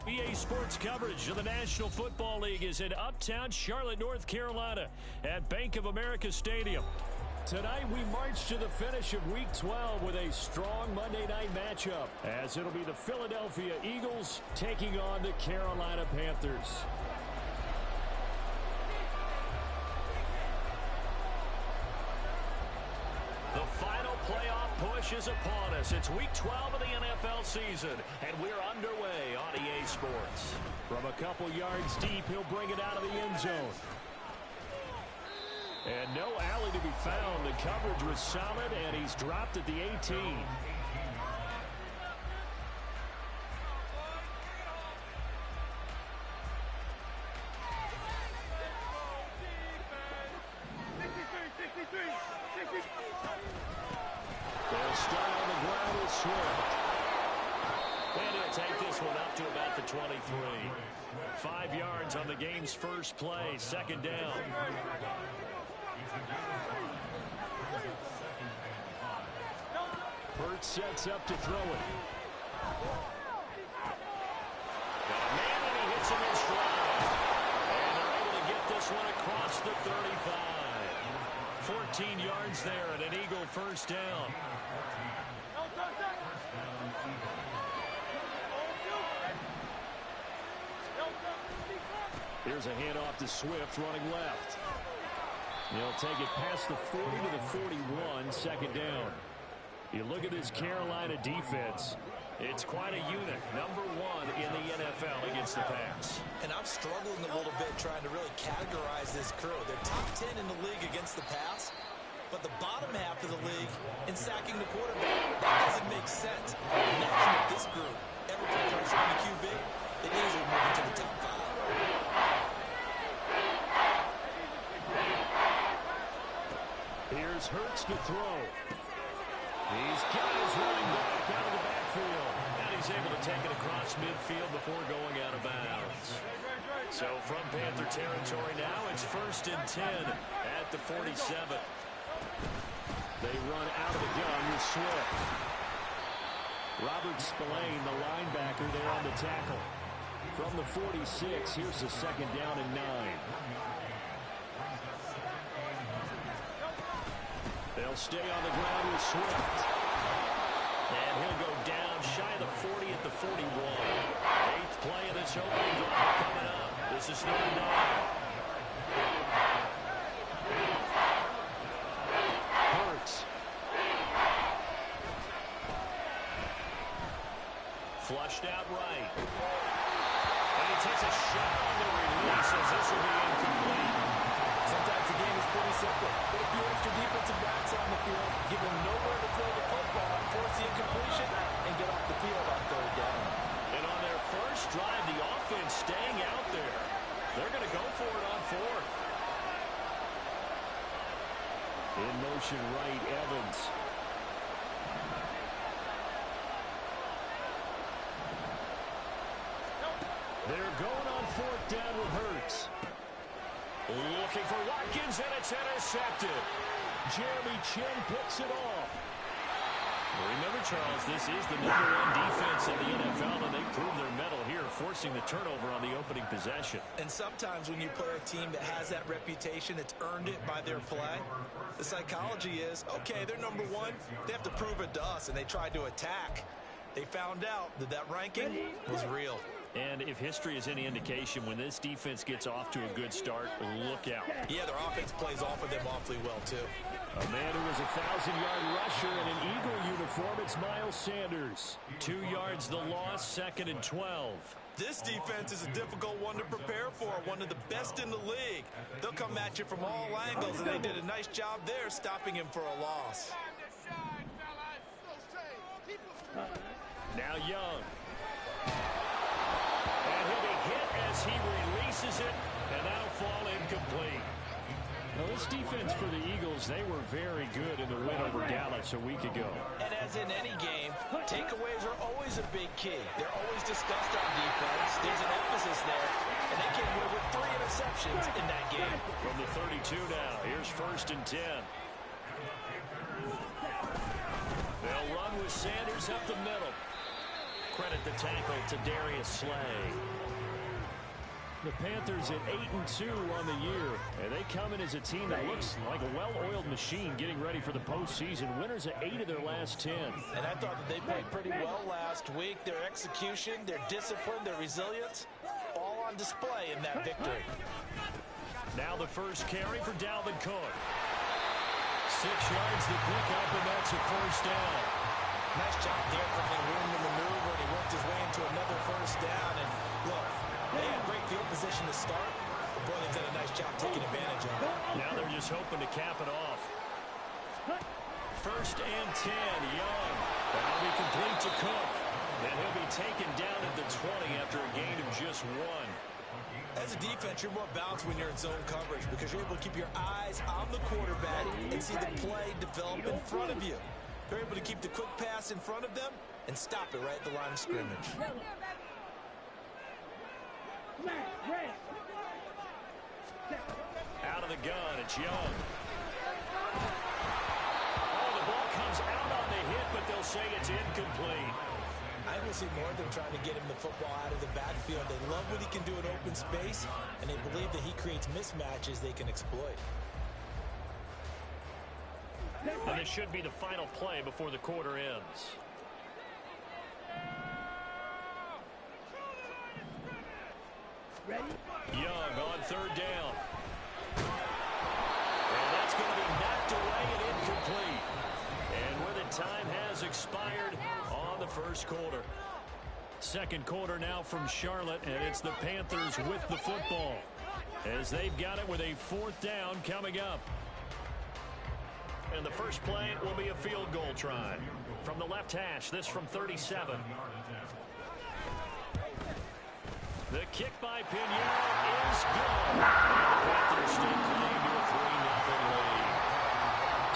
EA Sports coverage of the National Football League is in uptown Charlotte, North Carolina at Bank of America Stadium. Tonight we march to the finish of Week 12 with a strong Monday night matchup, as it'll be the Philadelphia Eagles taking on the Carolina Panthers. The final playoff push is upon us. It's Week 12 of the NFL season, and we're underway on EA Sports. From a couple yards deep, he'll bring it out of the end zone. And no alley to be found. The coverage was solid, and he's dropped at the 18. They'll start on the ground with Swift. And he'll take this one up to about the 23. 5 yards on the game's first play, second down. Hurts sets up to throw it. Got a man, and he hits him in stride. And they're able to get this one across the 35. 14 yards there and an Eagle first down. Here's a handoff to Swift running left. He'll take it past the 40 to the 41, second down. You look at this Carolina defense. It's quite a unit, number 1 in the NFL against the pass. And I'm struggling a little bit trying to really categorize this crew. They're top 10 in the league against the pass, but the bottom half of the league in sacking the quarterback. That doesn't make sense. Imagine if this group ever put pressure on the QB, they'd easily move into the top 5. Here's Hurts to throw. He's got his running back out of the backfield. And he's able to take it across midfield before going out of bounds. So from Panther territory now, it's 1st and 10 at the 47. They run out of the gun with Swift. Robert Spillane, the linebacker, there on the tackle. From the 46, here's the second down and 9. They'll stay on the ground with Swift. And he'll go down shy of the 40 at the 41. 8th play of this opening drive coming up. This is 3rd down. Hurts. Flushed out right. And he takes a shot on the release as this will be incomplete. Sometimes the game is pretty simple. Put a few extra defensive backs on the field, give them nowhere to throw the football, force the incompletion, and get off the field on 3rd down. And on their first drive, the offense staying out there. They're going to go for it on 4th. In motion right, Evans. They're going on 4th down with Hurts. Looking for Watkins, and it's intercepted. Jeremy Chin picks it off. Remember, Charles, this is the #1 defense in the NFL, and they prove their mettle here, forcing the turnover on the opening possession. And sometimes when you play a team that has that reputation, it's earned it by their play. The psychology is, okay, they're #1. They have to prove it to us, and they tried to attack. They found out that that ranking was real. And if history is any indication, when this defense gets off to a good start, look out. Yeah, their offense plays off of them awfully well, too. A man who was a 1,000-yard rusher in an Eagle uniform, it's Miles Sanders. 2 yards the loss, 2nd and 12. This defense is a difficult one to prepare for, one of the best in the league. They'll come at you from all angles, and they did a nice job there stopping him for a loss. Now Young. And he'll be hit as he releases it, and that'll fall incomplete. Well, this defense for the Eagles, they were very good in the win over Dallas a week ago. And as in any game, takeaways are always a big key. They're always discussed on defense. There's an emphasis there, and they came away with 3 interceptions in that game. From the 32 now, here's 1st and 10. They'll run with Sanders up the middle. Credit the tackle to Darius Slay. The Panthers at 8-2 on the year, and they come in as a team that looks like a well-oiled machine getting ready for the postseason. Winners at 8 of their last 10. And I thought that they played pretty well last week. Their execution, their discipline, their resilience, all on display in that victory. Now the first carry for Dalvin Cook. 6 yards the pick up, and that's a 1st down. Nice job there finding room to maneuver, and he worked his way into another 1st down. And look, they had great field position to start. The boy, they've done a nice job taking advantage of it. Now they're just hoping to cap it off. 1st and 10, Young. That'll be complete to Cook. And he'll be taken down at the 20 after a gain of just 1. As a defense, you're more balanced when you're in zone coverage because you're able to keep your eyes on the quarterback and see the play develop in front of you. They're able to keep the quick pass in front of them and stop it right at the line of scrimmage. Out of the gun, it's Young. Oh, the ball comes out on the hit, but they'll say it's incomplete. I will see more of them trying to get him the football out of the backfield. They love what he can do in open space, and they believe that he creates mismatches they can exploit. And this should be the final play before the quarter ends. Young on 3rd down. And that's going to be knocked away and incomplete. And where the time has expired on the 1st quarter. 2nd quarter now from Charlotte, and it's the Panthers with the football as they've got it with a 4th down coming up. And the first play will be a field goal try. From the left hash, this from 37. The kick by Pinheiro is good. And the Panthers still cling to a 3-0 lead.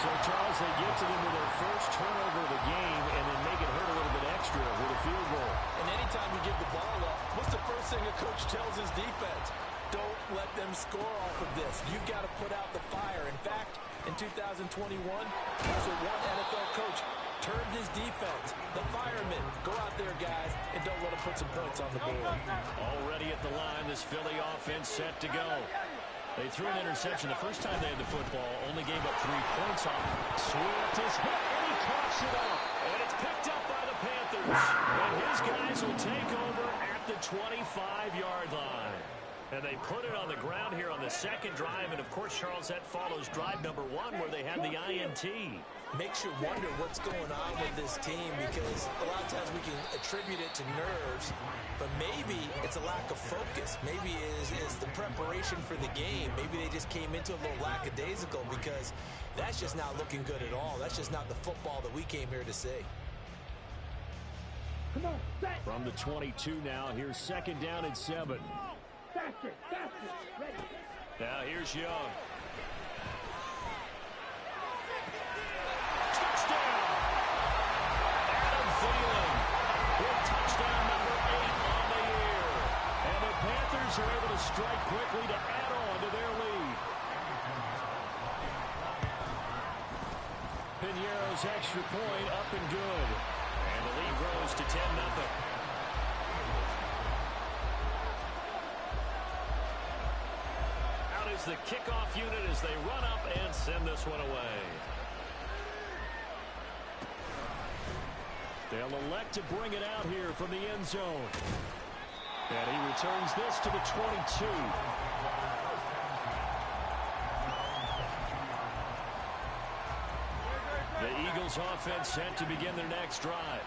So, Charles, they get to them with their first turnover of the game and then make it hurt a little bit extra with a field goal. And anytime you give the ball up, what's the first thing a coach tells his defense? Don't let them score off of this. You've got to put out the fire. In fact, in 2021, that's what one NFL coach turned his defense. The firemen, go out there, guys, and don't let them put some points on the board. Already at the line, this Philly offense set to go. They threw an interception the first time they had the football, only gave up 3 points on it. Swift is hit, and he coughs it up. And it's picked up by the Panthers. And his guys will take over at the 25-yard line. And they put it on the ground here on the 2nd drive. And, of course, Charles, that follows drive number 1 where they had the INT. Makes you wonder what's going on with this team because a lot of times we can attribute it to nerves, but maybe it's a lack of focus. Maybe it's the preparation for the game. Maybe they just came into a little lackadaisical because that's just not looking good at all. That's just not the football that we came here to see. From the 22 now, here's 2nd down and 7. Now here's Young. Touchdown! Adam Thielen. Hit touchdown number 8 on the year. And the Panthers are able to strike quickly to add on to their lead. Pinheiro's extra point up and good. And the lead grows to 10-0. The kickoff unit as they run up and send this one away. They'll elect to bring it out here from the end zone. And he returns this to the 22. The Eagles offense set to begin their next drive.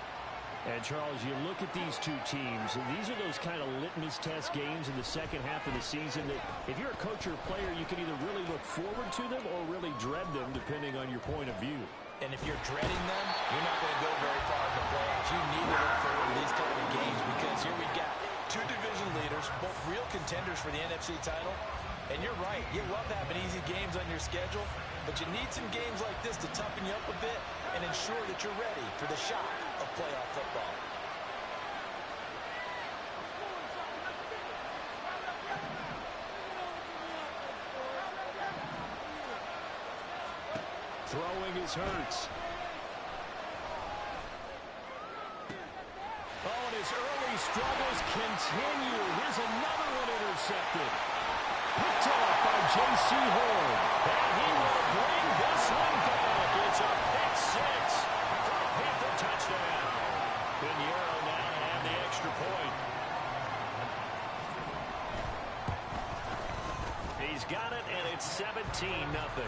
And, Charles, you look at these two teams, and these are those kind of litmus test games in the second half of the season that if you're a coach or a player, you can either really look forward to them or really dread them, depending on your point of view. And if you're dreading them, you're not going to go very far in the playoffs. You need to look forward to these kind of games because here we got two division leaders, both real contenders for the NFC title. And you're right, you love having easy games on your schedule, but you need some games like this to toughen you up a bit and ensure that you're ready for the shock of playoff football. Throwing is Hurts. Oh, and his early struggles continue. Here's another one intercepted. Picked off by J.C. Horn. And he will bring this one back. It's a pick six for a Panther touchdown. Pinheiro now to have the extra point. He's got it, and it's 17-0.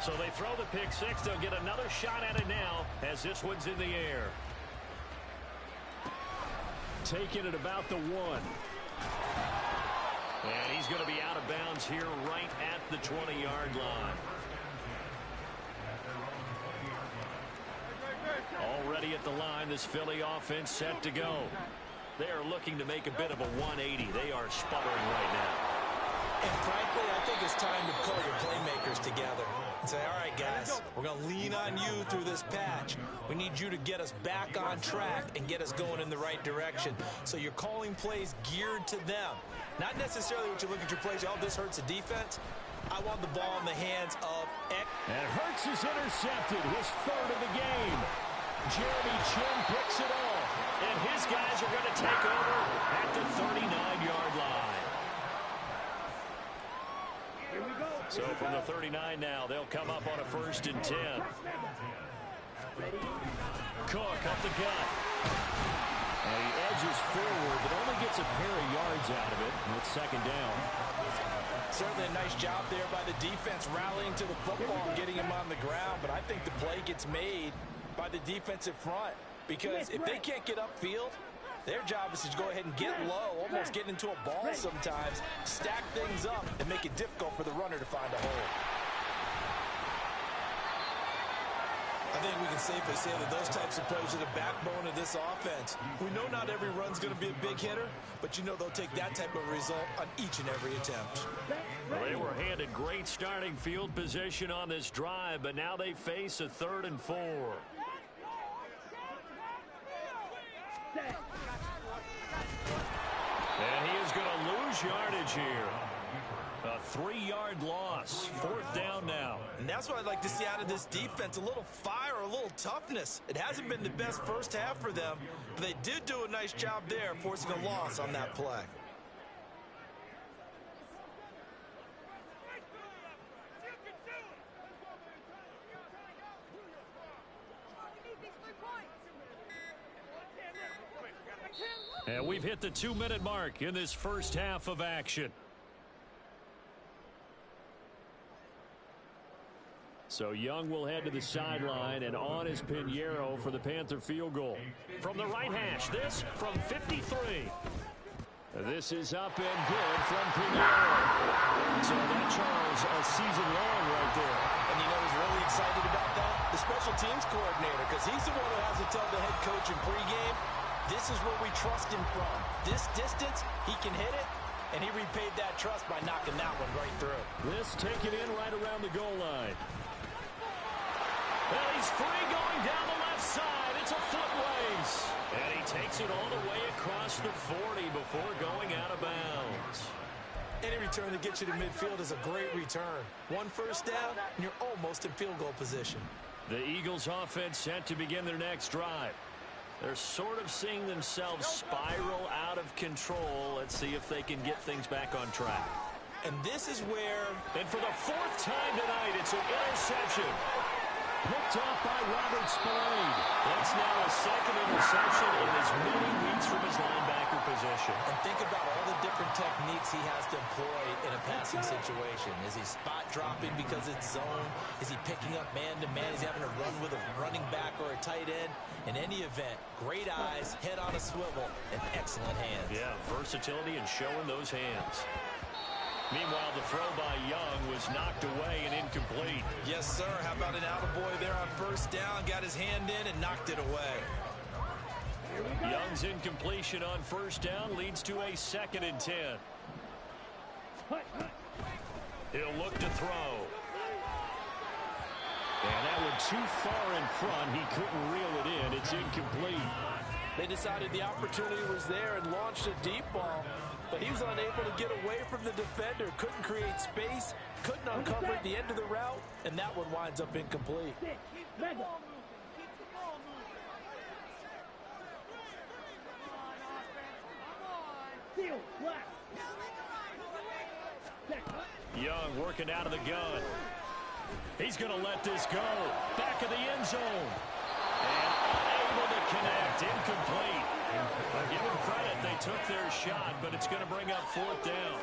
So they throw the pick six. They'll get another shot at it now as this one's in the air. Taking it about the 1. And he's going to be out of bounds here right at the 20-yard line. Already at the line, this Philly offense set to go. They are looking to make a bit of a 180. They are sputtering right now. And frankly, I think it's time to pull your playmakers together and say, all right, guys, we're going to lean on you through this patch. We need you to get us back on track and get us going in the right direction. So you're calling plays geared to them. Not necessarily what you look at your plays, oh, this hurts the defense. I want the ball in the hands of X. And Hurts is intercepted, his third of the game. Jeremy Chin picks it off. And his guys are going to take over at the 39-yard line. So from the 39 now, they'll come up on a 1st and 10. Cook up the gut. And he edges forward, but only gets a pair of yards out of it. And it's 2nd down. Certainly a nice job there by the defense rallying to the football and getting him on the ground. But I think the play gets made by the defensive front. Because if they can't get upfield, their job is to go ahead and get low, almost get into a ball sometimes, stack things up, and make it difficult for the runner to find a hole. I think we can safely say that those types of plays are the backbone of this offense. We know not every run's going to be a big hitter, but you know they'll take that type of result on each and every attempt. Well, they were handed great starting field position on this drive, but now they face a 3rd and 4. And he is going to lose yardage here. A 3-yard loss. 4th down now. And that's what I'd like to see out of this defense. A little fire, a little toughness. It hasn't been the best first half for them, but they did do a nice job there, forcing a loss on that play. And we've hit the 2-minute mark in this first half of action. So Young will head to the sideline, and on is Pinheiro for the Panther field goal. From the right hash, this from 53. This is up and good from Pinheiro. So that, Charles, a season long right there. And you know who's really excited about that? The special teams coordinator, because he's the one who has to tell the head coach in pregame, this is where we trust him from. This distance, he can hit it, and he repaid that trust by knocking that one right through. This taken in right around the goal line. Well, he's free going down the left side. It's a foot race. And he takes it all the way across the 40 before going out of bounds. Any return that gets you to midfield is a great return. 1 first down, and you're almost in field goal position. The Eagles offense set to begin their next drive. They're sort of seeing themselves spiral out of control. Let's see if they can get things back on track. And this is where... And for the fourth time tonight, it's an interception. Picked off by Robert Spillane. That's now a second interception in as many weeks from his linebacker position. And think about all the different techniques he has to employ in a passing situation. Is he spot dropping because it's zone? Is he picking up man-to-man? Is he having to run with a running back or a tight end? In any event, great eyes, head on a swivel, and excellent hands. Yeah, versatility and showing those hands. Meanwhile, the throw by Young was knocked away and incomplete. Yes, sir. How about an attaboy there on first down? Got his hand in and knocked it away. Young's incompletion on first down leads to a 2nd and 10. He'll look to throw. And that one too far in front. He couldn't reel it in. It's incomplete. They decided the opportunity was there and launched a deep ball. But he was unable to get away from the defender. Couldn't create space. Couldn't uncover at the end of the route. And that one winds up incomplete. Young working out of the gun. He's going to let this go. Back of the end zone. And unable to connect. Incomplete. Give them credit. They took their shot, but it's going to bring up 4th down.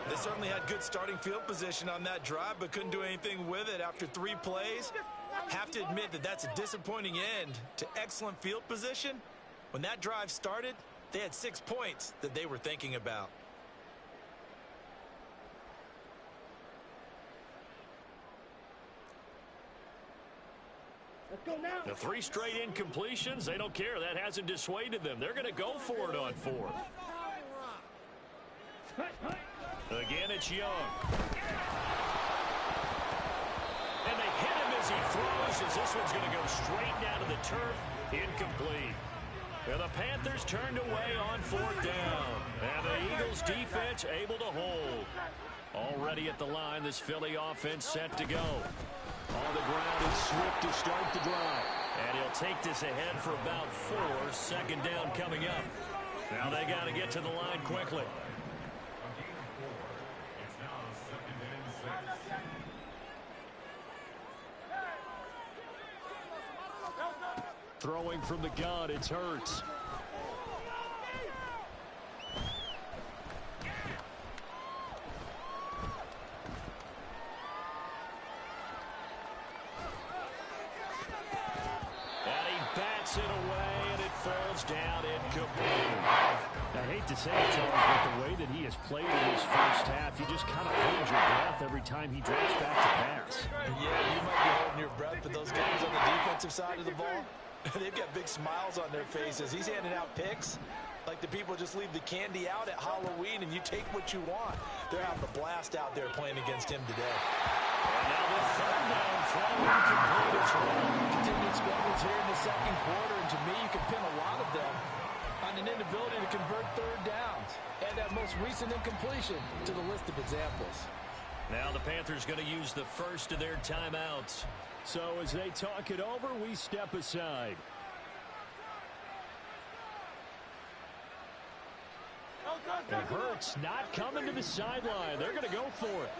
They certainly had good starting field position on that drive, but couldn't do anything with it after 3 plays. Have to admit that that's a disappointing end to excellent field position. When that drive started, they had 6 points that they were thinking about. The 3 straight incompletions, they don't care. That hasn't dissuaded them. They're going to go for it on 4th. Again, it's Young. And they hit him as he throws, as this one's going to go straight down to the turf. Incomplete. And the Panthers turned away on 4th down. And the Eagles defense able to hold. Already at the line, this Philly offense set to go. On the ground is Swift to start the drive. And he'll take this ahead for about 4. 2nd down coming up. Now they got to get to the line quickly. Throwing from the gun, it's Hurts. It away, and it falls down incomplete. I hate to say it, Charles, but the way that he has played in his first half, you just kind of hold your breath every time he drops back to pass. Yeah, you might be holding your breath, but those guys on the defensive side of the ball, they've got big smiles on their faces. He's handing out picks like the people just leave the candy out at Halloween, and you take what you want. They're having a blast out there playing against him today. And now the 3rd down throw incomplete as well. Continued struggles here in the 2nd quarter, and to me, you can pin a lot of them on an inability to convert 3rd downs. Add that most recent incompletion to the list of examples. Now the Panthers going to use the first of their timeouts. So as they talk it over, we step aside. And Hurts not coming to the sideline. They're going to go for it.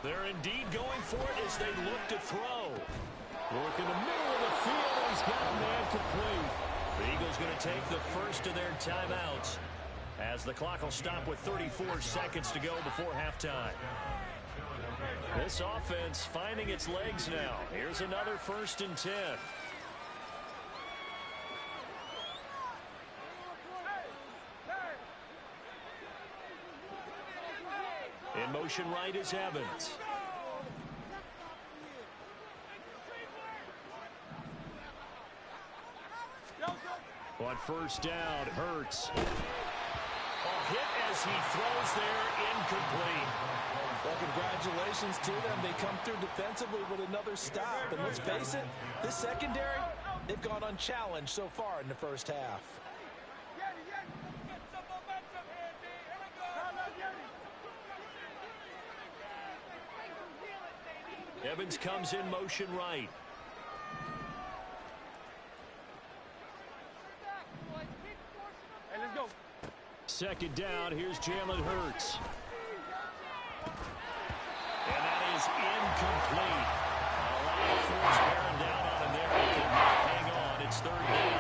They're indeed going for it as they look to throw. Work in the middle of the field, and he's got a man complete. The Eagles going to take the first of their timeouts as the clock will stop with 34 seconds to go before halftime. This offense finding its legs now. Here's another 1st and 10. In motion right is Evans. On first down, Hurts. A hit as he throws there, incomplete. Well, congratulations to them. They come through defensively with another stop. And let's face it, this secondary, they've gone unchallenged so far in the first half. Evans comes in motion right. second down. Here's Jalen Hurts. And that is incomplete. A lot of force bearing down on him there. He cannot hang on. It's third down.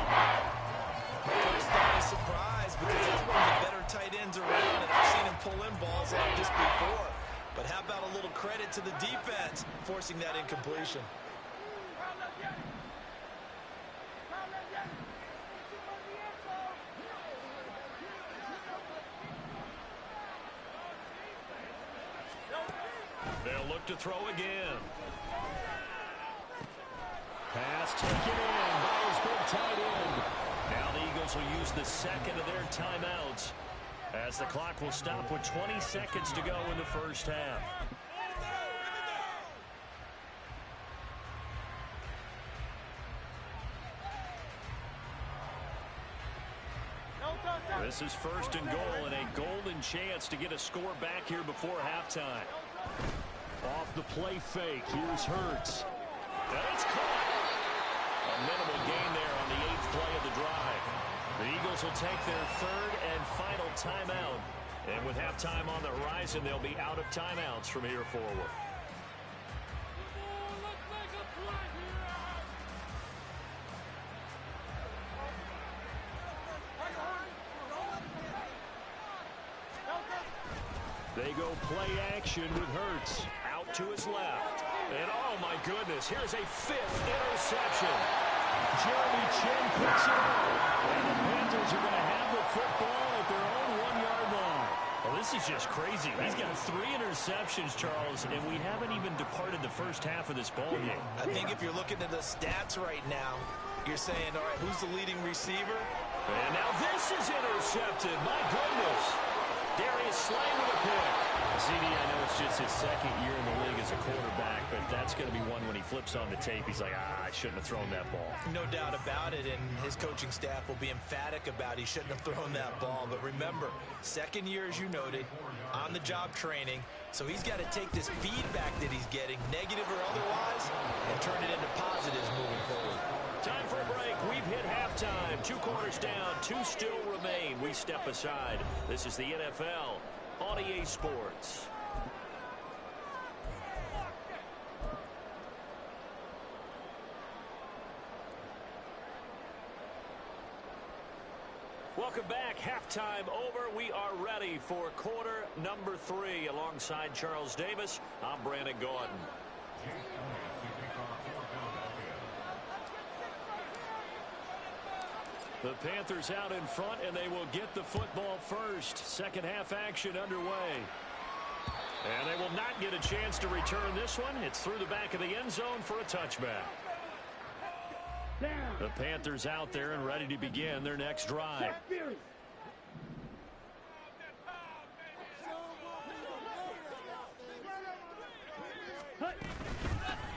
First thought is surprise because he's one of the better tight ends around, and I've seen him pull in balls like this before. But how about a little credit to the defense forcing that incompletion? They'll look to throw again. Pass taken in by his big tight end. Now the Eagles will use the second of their timeouts as the clock will stop with 20 seconds to go in the first half. This is first and goal and a golden chance to get a score back here before halftime. Off the play fake, here's Hurts. And it's caught. A minimal gain there on the 8th play of the drive. The Eagles will take their third and final timeout. And with halftime on the horizon, they'll be out of timeouts from here forward. They go play action with Hurts. Out to his left. And oh my goodness, here's a 5th interception. Jeremy Chin picks it up. And the Panthers are going to have the football at their own 1-yard line. Well, this is just crazy. He's got 3 interceptions, Charles, and we haven't even departed the first half of this ball game. I think if you're looking at the stats right now, you're saying, all right, who's the leading receiver? And now this is intercepted. My goodness. Darius Slay with a pick. CD, I know it's just his second year in the league as a quarterback, but that's going to be one when he flips on the tape. He's like, I shouldn't have thrown that ball. No doubt about it, and his coaching staff will be emphatic about he shouldn't have thrown that ball. But remember, second year, as you noted, on-the-job training, so he's got to take this feedback that he's getting, negative or otherwise, and turn it into positives moving forward. Time for a break. We've hit halftime. 2 quarters down. 2 still remain. We step aside. This is the NFL on EA Sports. Welcome back. Halftime over. We are ready for quarter number 3. Alongside Charles Davis, I'm Brandon Gordon. The Panthers out in front, and they will get the football first. Second half action underway. And they will not get a chance to return this one. It's through the back of the end zone for a touchback. The Panthers out there and ready to begin their next drive.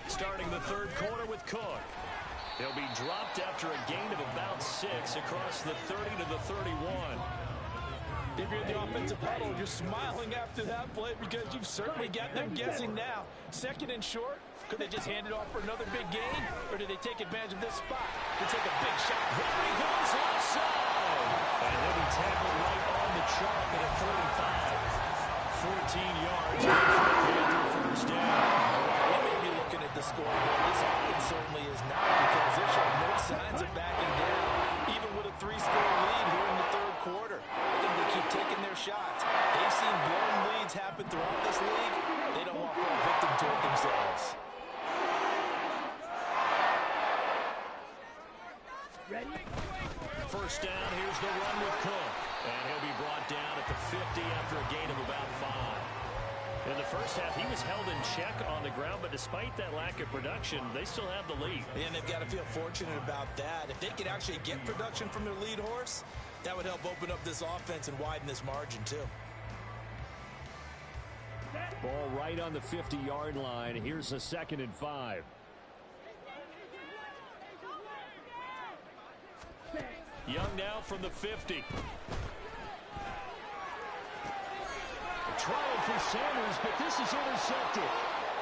Starting the third quarter with Cook. He'll be dropped after a gain of about 6 across the 30 to the 31. If you're in the offensive huddle, you're smiling after that play because you've certainly got them guessing now. Second and short, could they just hand it off for another big gain, or did they take advantage of this spot to take a big shot? There he goes offside. And he'll be tackled right on the chalk at a 45. 14 yards. First down. You may be looking at the scoreboard. This offense certainly is not, because they show no signs of backing down, even with a 3-score lead here in the third quarter. I think they keep taking their shots. They've seen blown leads happen throughout this league. They don't want to fall victim to it themselves. Ready? First down, here's the run with Cook. And he'll be brought down at the 50 after a gain of about 5. In the first half, he was held in check on the ground, but despite that lack of production, they still have the lead. And they've got to feel fortunate about that. If they could actually get production from their lead horse, that would help open up this offense and widen this margin too. Ball right on the 50-yard line. Here's a 2nd and 5. Young now from the 50. Trying for Sanders, but this is intercepted.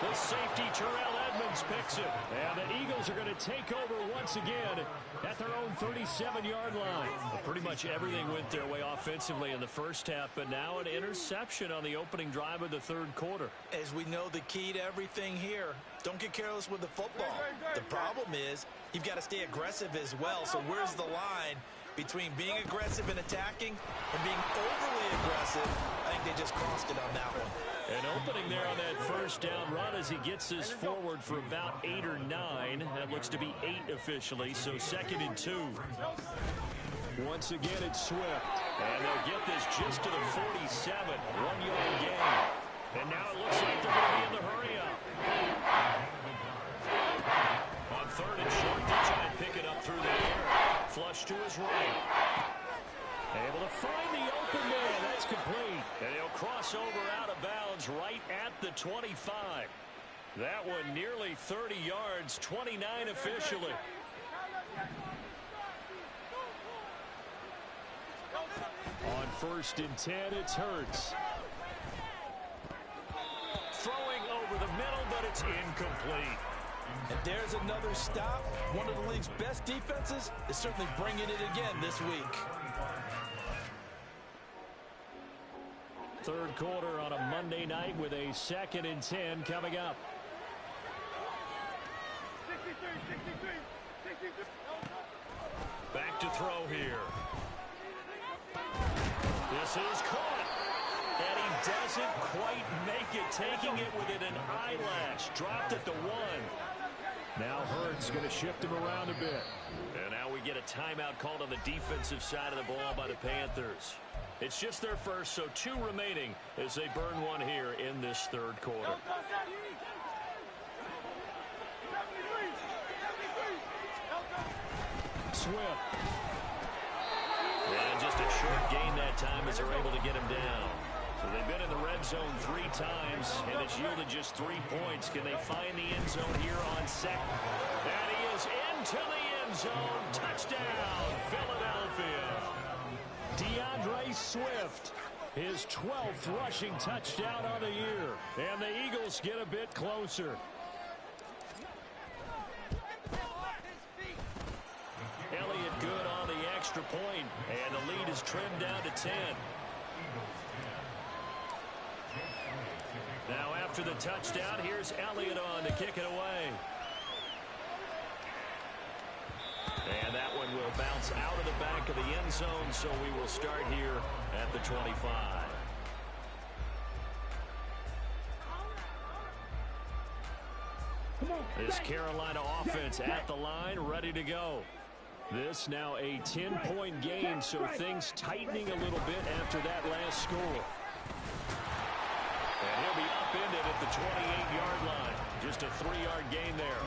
The safety, Terrell Edmonds picks it. And the Eagles are going to take over once again at their own 37-yard line. Well, pretty much everything went their way offensively in the first half, but now an interception on the opening drive of the third quarter. As we know, the key to everything here, don't get careless with the football. The problem is you've got to stay aggressive as well. So where's the line between being aggressive and attacking and being overly aggressive? I think they just crossed it on that one. An opening there on that first down run as he gets this forward for about 8 or 9. That looks to be 8 officially, so 2nd and 2. Once again, it's Swift. And they'll get this just to the 47. 1-yard gain. And now it looks like they're going to be in the hurry-up. On 3rd and short, they try and pick it up through the air. Flush to his right. Able to find the open man. That's complete. And he'll cross over out of bounds right at the 25. That one nearly 30 yards, 29 officially. On 1st and 10, it's Hurts. Throwing over the middle, but it's incomplete. And there's another stop. One of the league's best defenses is certainly bringing it again this week. Third quarter on a Monday night with a 2nd and 10 coming up. Back to throw here. This is caught. And he doesn't quite make it, taking it within an eyelash. Dropped at the 1. Now Hurts going to shift him around a bit. And now we get a timeout called on the defensive side of the ball by the Panthers. It's just their first, so 2 remaining as they burn one here in this third quarter. Swift. And just a short gain that time as they're able to get him down. So they've been in the red zone 3 times, and it's yielded just 3 points. Can they find the end zone here on 2nd? And he is into the end zone. Touchdown, Philadelphia. DeAndre Swift, his 12th rushing touchdown on the year. And the Eagles get a bit closer. Elliott good on the extra point, and the lead is trimmed down to 10. Now after the touchdown, here's Elliott on to kick it away. And that one will bounce out of the back of the end zone, so we will start here at the 25. This Carolina offense at the line, ready to go. This now a 10-point game, so things tightening a little bit after that last score. And he'll be upended at the 28-yard line. Just a 3-yard gain there.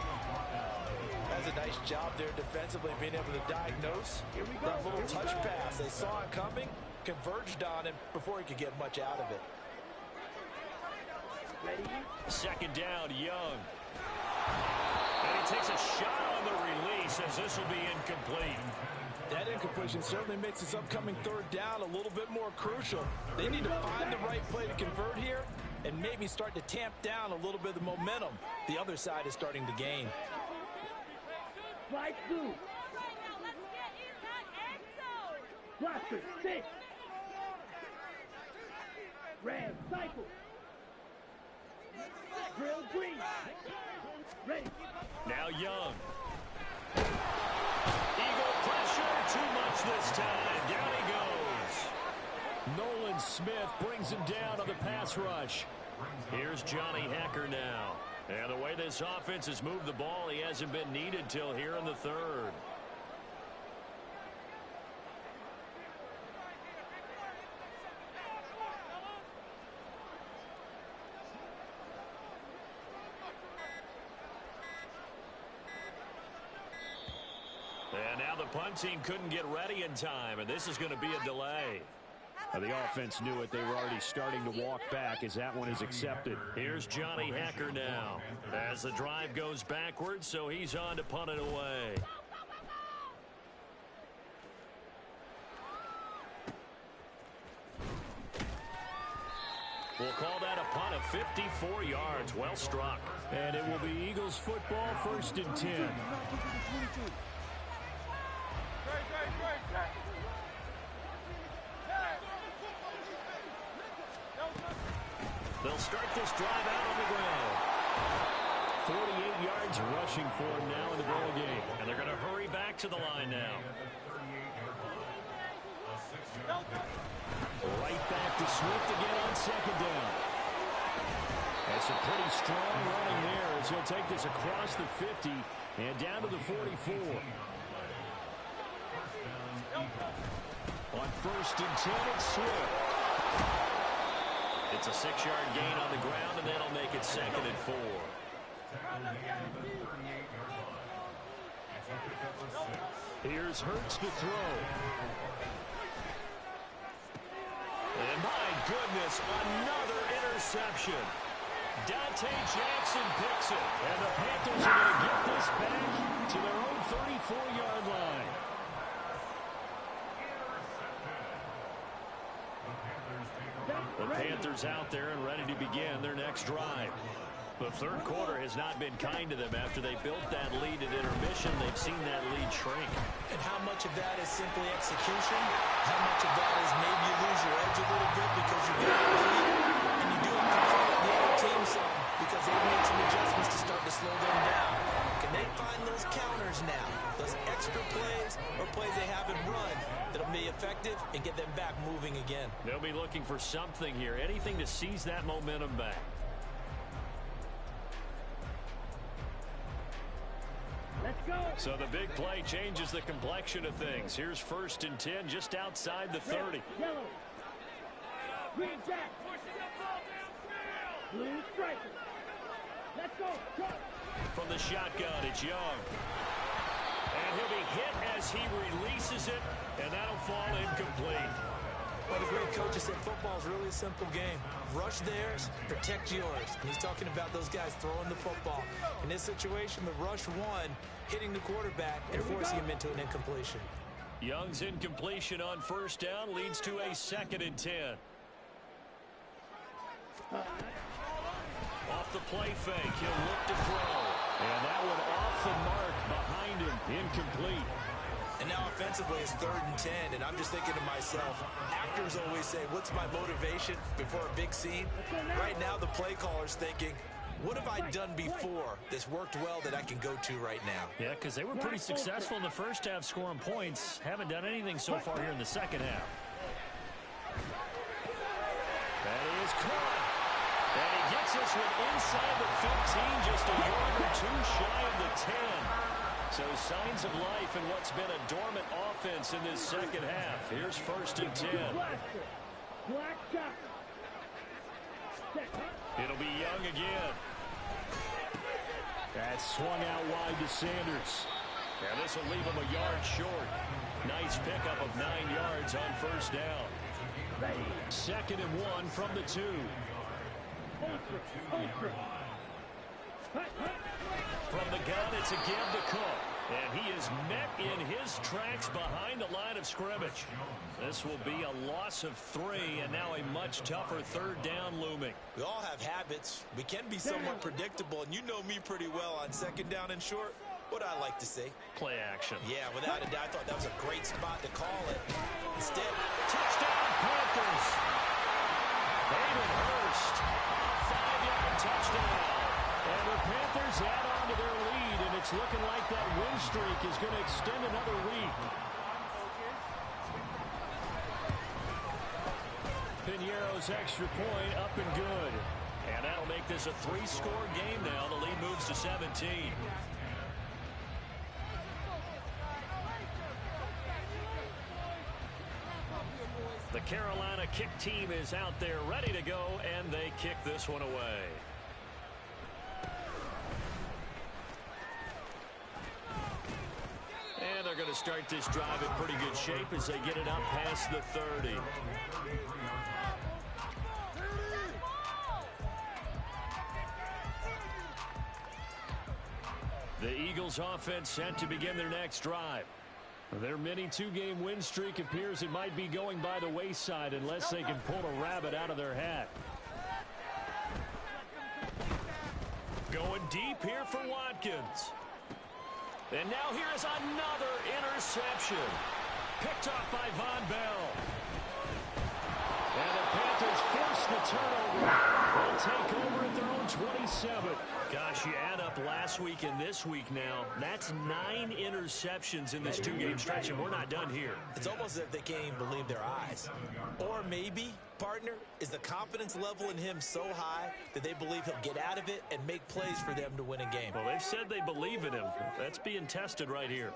That's a nice job there defensively, being able to diagnose that little touch pass. They saw it coming, converged on him before he could get much out of it. 2nd down, Young. And he takes a shot on the release as this will be incomplete. That incompletion certainly makes this upcoming 3rd down a little bit more crucial. They need to find the right play to convert here and maybe start to tamp down a little bit of the momentum the other side is starting to gain. Slide through. Blaster, 6. Red, cycle. Drill, green. Ready. Now Young. Eagle pressure, too much this time. Down he goes. Nolan Smith brings him down on the pass rush. Here's Johnny Hacker now. And the way this offense has moved the ball, he hasn't been needed till here in the 3rd. And now the punt team couldn't get ready in time, and this is going to be a delay. The offense knew it. They were already starting to walk back as that one is accepted. Here's Johnny Hacker now as the drive goes backwards, so he's on to punt it away. We'll call that a punt of 54 yards. Well struck. And it will be Eagles football, 1st and 10. They'll start this drive out on the ground. 48 yards rushing for him now in the ball game. And they're going to hurry back to the line now. Right back to Swift again on 2nd down. That's a pretty strong running there as he'll take this across the 50 and down to the 44. On 1st and 10, it's Swift. It's a 6-yard gain on the ground, and that'll make it 2nd and 4. Here's Hurts to throw. And my goodness, another interception. Dante Jackson picks it. And the Panthers are going to get this back to their own 34-yard line. The Panthers out there and ready to begin their next drive. The third quarter has not been kind to them. After they built that lead at intermission, they've seen that lead shrink. And how much of that is simply execution? How much of that is maybe you lose your edge a little bit because you get a lead, and you do have to credit the other team some because they've made some adjustments to start to slow them down. Can they find those counters now, those extra plays or plays they haven't run that'll be effective and get them back moving again? They'll be looking for something here, anything to seize that momentum back. Let's go. So the big play changes the complexion of things. Here's 1st and 10 just outside the 30. Yellow. Green jack. Blue striker. Let's go. Go. From the shotgun, it's Young. And he'll be hit as he releases it, and that'll fall incomplete. Well, the great coach has said football is really a simple game. Rush theirs, protect yours. And he's talking about those guys throwing the football. In this situation, the rush one, hitting the quarterback and forcing him into an incompletion. Young's incompletion on 1st down leads to a 2nd and 10. Off the play fake, he'll look to throw. And that one off the mark behind him, incomplete. And now offensively it's 3rd and 10, and I'm just thinking to myself, actors always say, what's my motivation before a big scene? Right now the play caller's thinking, what have I done before that's worked well that I can go to right now? Yeah, because they were pretty successful in the first half scoring points. Haven't done anything so far here in the second half. That is caught. And he gets this one inside the 15, just a yard or two shy of the 10. So signs of life in what's been a dormant offense in this second half. Here's 1st and 10. Black shot. It'll be Young again. That's swung out wide to Sanders. And this will leave him a yard short. Nice pickup of 9 yards on 1st down. 2nd and 1 from the 2. From the gun, it's a give to Cook. And he is met in his tracks behind the line of scrimmage. This will be a loss of 3, and now a much tougher 3rd down looming. We all have habits. We can be somewhat predictable, and you know me pretty well on 2nd down and short. What I like to say? Play action. Yeah, without a doubt, I thought that was a great spot to call it. Instead, Touchdown, Panthers. David Hurst. 5-yard touchdown. And the Panthers add on to their lead, and it's looking like that win streak is going to extend another week. Piñeiro's extra point up and good. And that'll make this a 3-score game now. The lead moves to 17. The Carolina kick team is out there ready to go, and they kick this one away. And they're going to start this drive in pretty good shape as they get it up past the 30. The Eagles offense set to begin their next drive. Their mini 2-game win streak appears it might be going by the wayside unless they can pull a rabbit out of their hat. Going deep here for Watkins. And now here is another interception. Picked off by Von Bell. And the Panthers force the turnover. They'll take over at their own 27. Gosh, you add up last week and this week now. That's 9 interceptions in this 2-game stretch, and we're not done here. It's almost as if they can't even believe their eyes. Or maybe, partner, is the confidence level in him so high that they believe he'll get out of it and make plays for them to win a game. Well, they've said they believe in him. That's being tested right here.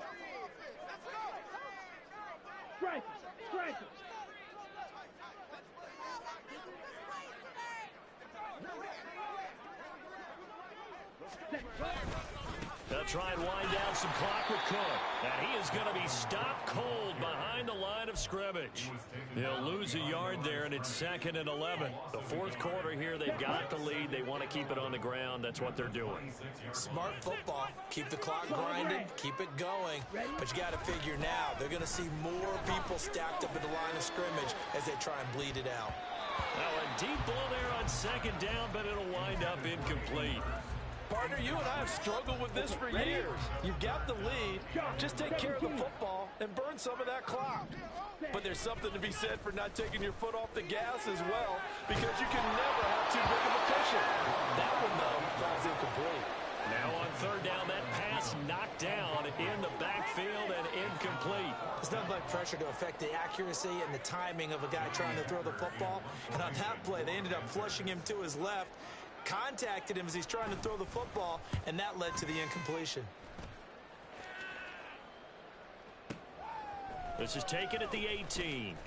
Strike it. Strike it. They'll try and wind down some clock with Cook. And he is going to be stopped cold behind the line of scrimmage. They'll lose a yard there, and it's 2nd and 11. The fourth quarter here, they've got the lead. They want to keep it on the ground. That's what they're doing. Smart football. Keep the clock grinding. Keep it going. But you got to figure now, they're going to see more people stacked up at the line of scrimmage as they try and bleed it out. Now a deep ball there on 2nd down, but it'll wind up incomplete. Partner, you and I have struggled with this for years. You've got the lead. Just take care of the football and burn some of that clock. But there's something to be said for not taking your foot off the gas as well, because you can never have too big of a cushion. That one, though, falls incomplete. Now on 3rd down, that pass knocked down in the backfield and incomplete. There's nothing like pressure to affect the accuracy and the timing of a guy trying to throw the football. And on that play, they ended up flushing him to his left, contacted him as he's trying to throw the football, and that led to the incompletion. This is taken at the 18.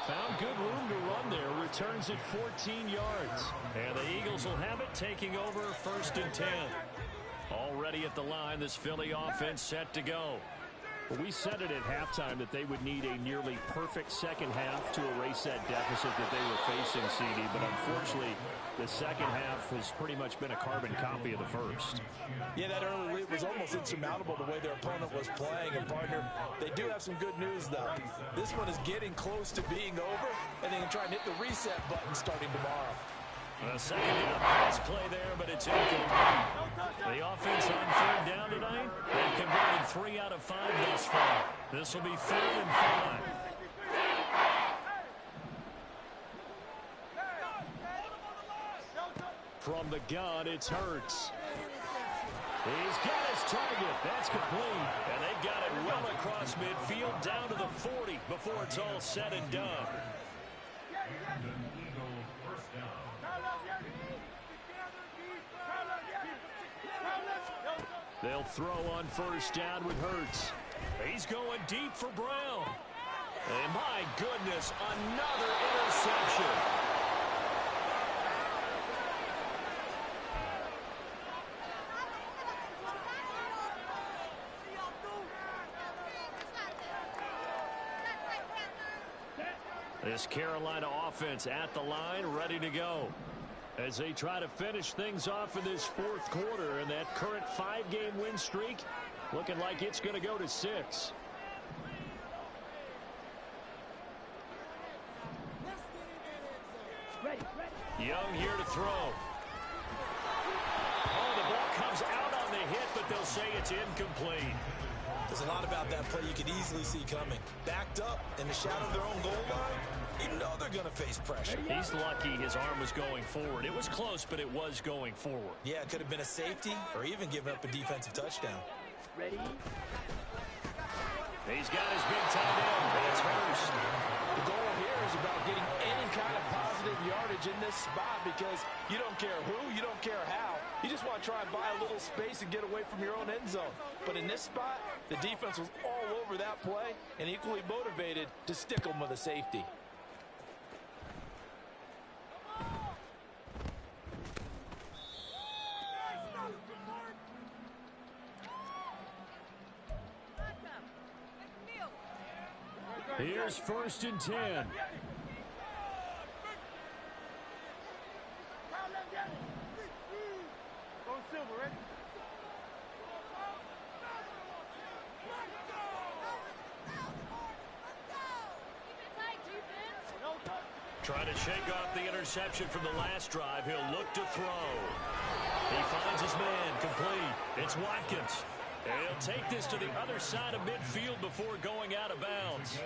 Found good room to run there. Returns at 14 yards. And the Eagles will have it, taking over 1st and 10. Already at the line, this Philly offense set to go. Well, we said it at halftime that they would need a nearly perfect second half to erase that deficit that they were facing, CD. But unfortunately, the second half has pretty much been a carbon copy of the first. Yeah, that early lead was almost insurmountable the way their opponent was playing. And, partner, they do have some good news, though. This one is getting close to being over, and they can try and hit the reset button starting tomorrow. A 2nd down pass play there, but it's incomplete. The offense on 3rd down tonight, they've converted 3 out of 5 thus far. This will be 3rd and 5. From the gun, it's Hurts. He's got his target. That's complete. And they've got it well across midfield down to the 40 before it's all said and done. They'll throw on 1st down with Hurts. He's going deep for Brown. And my goodness, another interception. This Carolina offense at the line, ready to go, as they try to finish things off in this 4th quarter. And that current 5-game win streak looking like it's going to go to 6. Young here to throw. Oh, the ball comes out on the hit, but they'll say it's incomplete. There's a lot about that play you could easily see coming. Backed up in the shadow of their own goal line, you know they're going to face pressure. He's lucky his arm was going forward. It was close, but it was going forward. Yeah, it could have been a safety or even given up a defensive touchdown. Ready? He's got his big tight end. That's Hurst. The goal here is about getting any kind of positive yardage in this spot, because you don't care who, you don't care how. You just want to try and buy a little space and get away from your own end zone. But in this spot, the defense was all over that play and equally motivated to stick them with a safety. Here's 1st and 10. Trying to shake off the interception from the last drive. He'll look to throw. He finds his man complete. It's Watkins. And he'll take this to the other side of midfield before going out of bounds.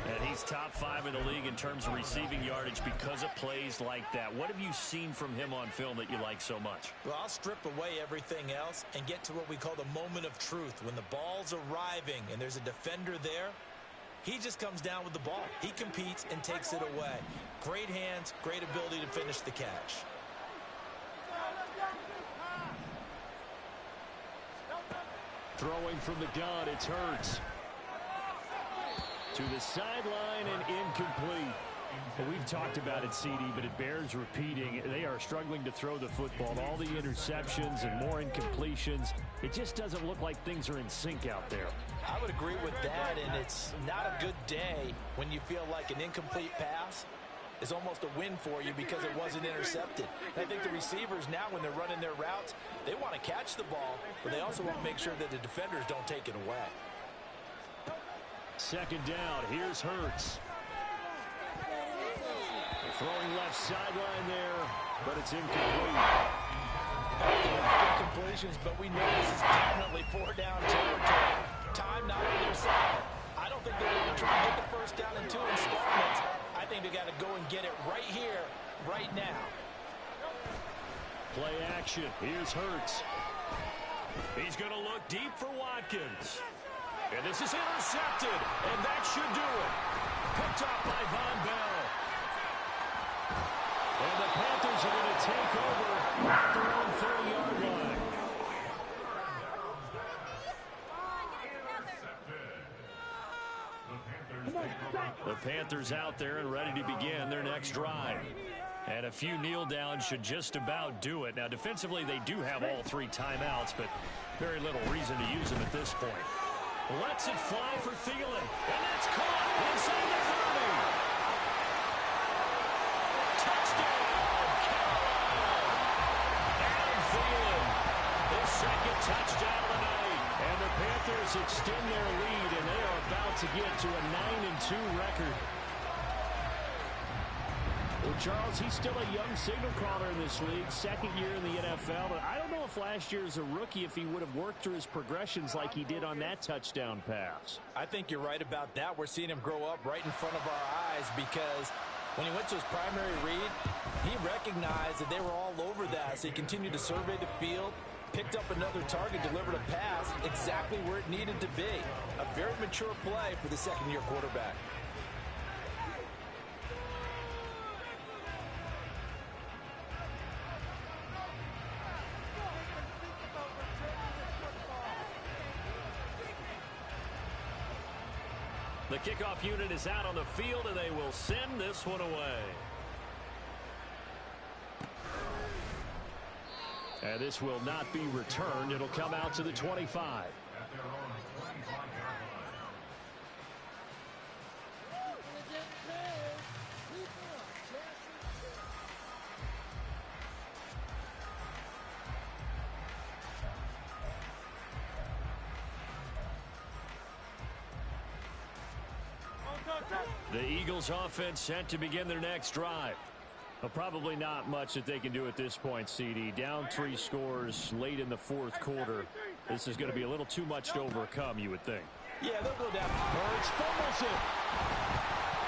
And he's top 5 in the league in terms of receiving yardage because of plays like that. What have you seen from him on film that you like so much? Well, I'll strip away everything else and get to what we call the moment of truth. When the ball's arriving and there's a defender there, he just comes down with the ball. He competes and takes it away. Great hands, great ability to finish the catch. Throwing from the gun, it's Hurts. To the sideline and incomplete. Well, we've talked about it, CD, but it bears repeating. They are struggling to throw the football. All the interceptions and more incompletions. It just doesn't look like things are in sync out there. I would agree with that, and it's not a good day when you feel like an incomplete pass is almost a win for you because it wasn't intercepted. And I think the receivers now, when they're running their routes, they want to catch the ball, but they also want to make sure that the defenders don't take it away. Second down, here's Hurts. Throwing left sideline there, but it's incomplete. Incompletions, but we know this is definitely 4-down territory. Time not on their side. I don't think they're going to try to get the first down in 2 installments. I think they got to go and get it right here, right now. Play action. Here's Hurts. He's going to look deep for Watkins. And this is intercepted, and that should do it. Picked up by Von Bell. And the Panthers are going to take over at their own 30-yard line. The Panthers out there and ready to begin their next drive. And a few kneel downs should just about do it. Now, defensively, they do have all 3 timeouts, but very little reason to use them at this point. Lets it fly for Thielen. And that's caught inside the 30. Touchdown, Carolina. Adam Thielen, his second touchdown of the night. And the Panthers extend their lead, and they are about to get to a 9-2 record. Well, Charles, he's still a young signal caller in this league, second year in the NFL. But I don't know if last year as a rookie, if he would have worked through his progressions like he did on that touchdown pass. I think you're right about that. We're seeing him grow up right in front of our eyes because when he went to his primary read, he recognized that they were all over that. So he continued to survey the field, picked up another target, delivered a pass exactly where it needed to be. A very mature play for the second-year quarterback. The kickoff unit is out on the field, and they will send this one away. And this will not be returned. It'll come out to the 25. The Eagles offense set to begin their next drive. Well, probably not much that they can do at this point, CD. Down 3 scores late in the fourth quarter. This is going to be a little too much to overcome, you would think. Yeah, they'll go down. Hurts fumbles it.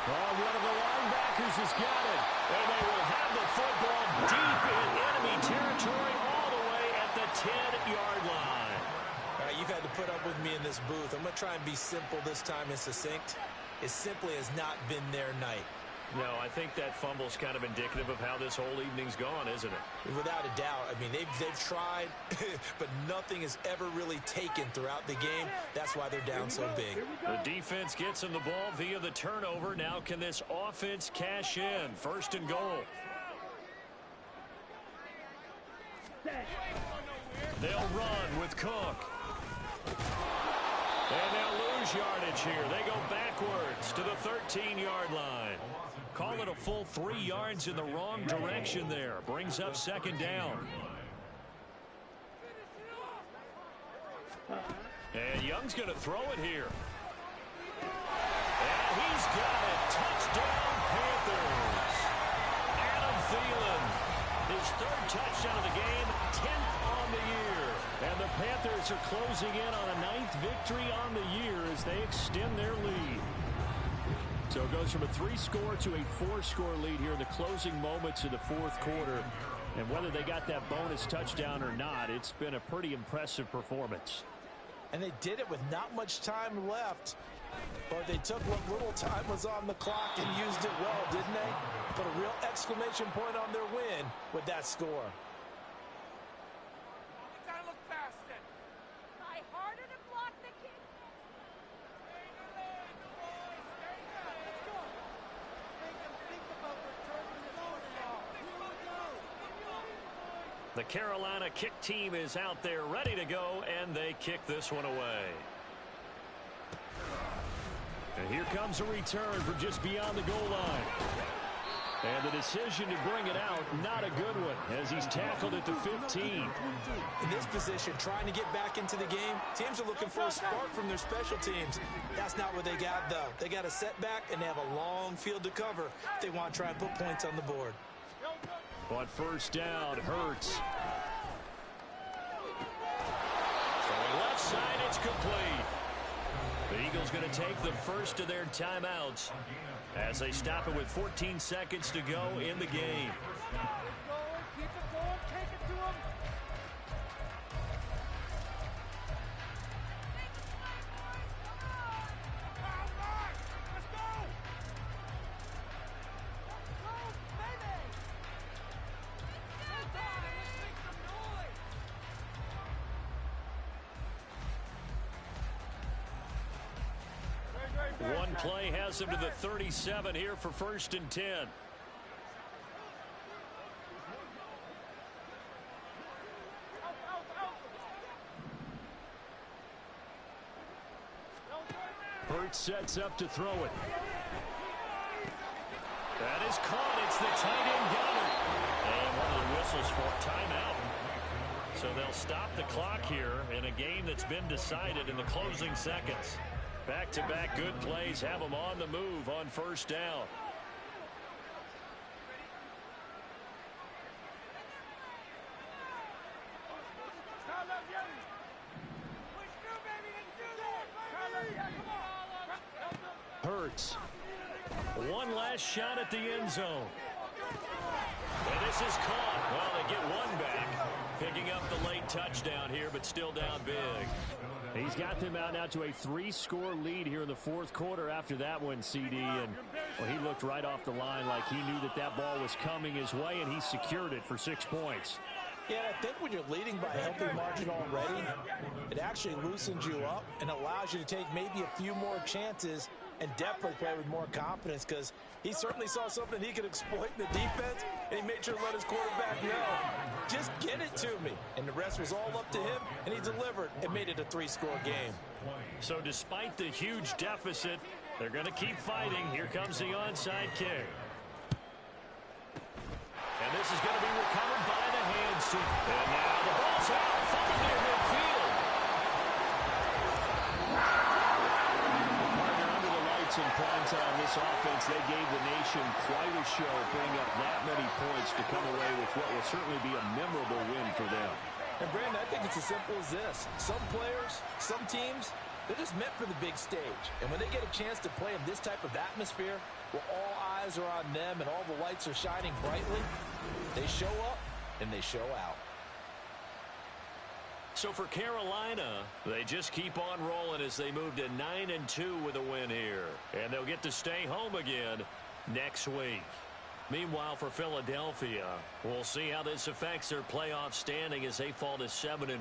Well, one of the linebackers has got it. And they will have the football deep in enemy territory all the way at the 10-yard line. All right, you've had to put up with me in this booth. I'm going to try and be simple this time and succinct. It simply has not been their night. No, I think that fumble's kind of indicative of how this whole evening's gone, isn't it? Without a doubt. I mean, they've tried, but nothing is ever really taken throughout the game. That's why they're down so big. The defense gets them the ball via the turnover. Now can this offense cash in? First and goal. They'll run with Cook. And they'll lose yardage here. They go backwards to the 13-yard line. Call it a full 3 yards in the wrong direction there. Brings up second down. And Young's going to throw it here. And he's got it. Touchdown, Panthers. Panthers are closing in on a 9th victory on the year as they extend their lead. So it goes from a 3-score to a 4-score lead here in the closing moments of the fourth quarter. And whether they got that bonus touchdown or not, it's been a pretty impressive performance. And they did it with not much time left. But they took what little time was on the clock and used it well, didn't they? Put a real exclamation point on their win with that score. The Carolina kick team is out there ready to go, and they kick this one away. And here comes a return from just beyond the goal line. And the decision to bring it out, not a good one, as he's tackled at the 15. In this position, trying to get back into the game, teams are looking for a spark from their special teams. That's not what they got, though. They got a setback, and they have a long field to cover if they want to try and put points on the board. On first down, Hurts. Throwing left side, it's complete. The Eagles going to take the first of their timeouts as they stop it with 14 seconds to go in the game. One play has him to the 37 here for 1st and 10. Hurts sets up to throw it. That is caught. It's the tight end gunner. And one of the whistles for timeout. So they'll stop the clock here in a game that's been decided in the closing seconds. Back-to-back good plays have them on the move on first down. Hurts. One last shot at the end zone. And this is caught. Well, they get one back. Picking up the late touchdown here, but still down big. He's got them out now to a 3-score lead here in the fourth quarter after that one, CD. And well, he looked right off the line like he knew that that ball was coming his way, and he secured it for 6 points. Yeah, I think when you're leading by a healthy margin already, it actually loosens you up and allows you to take maybe a few more chances and definitely play with more confidence, because he certainly saw something he could exploit in the defense, and he made sure to let his quarterback know, just get it to me. And the rest was all up to him, and he delivered and made it a 3-score game. So despite the huge deficit, they're going to keep fighting. Here comes the onside kick. And this is going to be recovered by the hands. And now the ball's out, falling near midfield. In prime time, this offense, they gave the nation quite a show, putting up that many points to come away with what will certainly be a memorable win for them. And Brandon, I think it's as simple as this. Some players, some teams, they're just meant for the big stage. And when they get a chance to play in this type of atmosphere, where all eyes are on them and all the lights are shining brightly, they show up and they show out. So for Carolina, they just keep on rolling as they move to 9-2 with a win here. And they'll get to stay home again next week. Meanwhile, for Philadelphia, we'll see how this affects their playoff standing as they fall to 7-4.